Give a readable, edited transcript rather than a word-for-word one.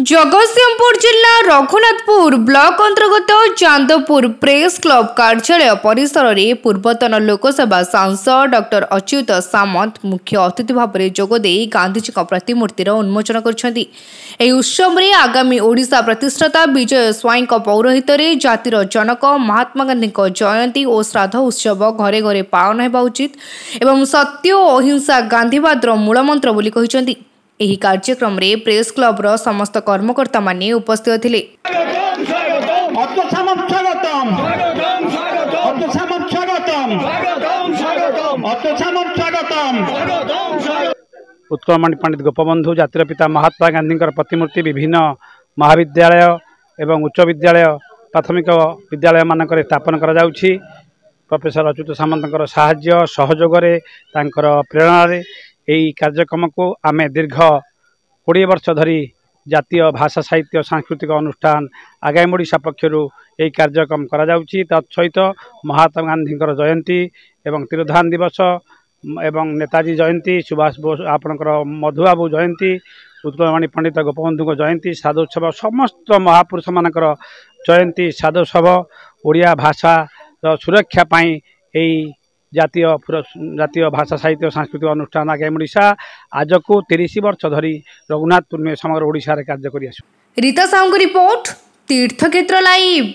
जगतसिंहपुर जिला रघुनाथपुर ब्लॉक अंतर्गत Chandpur press club कार्यालय परिसर में पूर्वतन लोकसभा सांसद डॉक्टर अच्युत सामंत मुख्य अतिथि भाव में जोगदे गांधीजी प्रतिमूर्तिर उन्मोचन कर उत्सव में आगामी ओडिशा प्रतिष्ठाता विजय स्वाई पौरोहित में जातिर जनक महात्मा गांधी जयंती और श्राद्ध उत्सव घरे घरे पालन होगा उचित एवं सत्य और अहिंसा गांधीवाद मूलमंत्र बोली कहते। ଏହି କାର୍ଯ୍ୟକ୍ରମରେ ପ୍ରେସ୍ କ୍ଲବର ସମସ୍ତ କର୍ମକର୍ତ୍ତା ମାନେ ଉପସ୍ଥିତ ଥିଲେ। उत्कलमणि पंडित गोपबंधु जातिर पिता महात्मा गांधी प्रतिमूर्ति विभिन्न महाविद्यालय एवं उच्च विद्यालय प्राथमिक विद्यालय मानक स्थापन करा जाउछि। प्रोफेसर अच्युत सामंत साहाय्य सहयोग प्रेरणा यही कार्यक्रम को आम दीर्घ 20 वर्ष धरी जातीय भाषा साहित्य सांस्कृतिक अनुष्ठान आगामी ओडिशा पक्षर यही कार्यक्रम करा जाउछि। तत्सहित महात्मा गांधी जयंती एवं तिरोधान दिवस एवं नेताजी जयंती सुभाष बोस आपणकर मधुबाबू जयंती उत्कलमणि पंडित गोपबंधु जयंती श्राद्धोत्सव समस्त महापुरुष मानकर जयंती श्राद्धोत्सव ओडिया भाषा सुरक्षा पाई यही जातीय भाषा साहित्य सांस्कृतिक अनुष्ठान आगामी ओडिशा आज को 30 वर्ष धरी रघुनाथपुर में समग्र ओडिशा रे कार्य करि आसु। रीता साहू रिपोर्ट तीर्थक्षेत्र लाइव।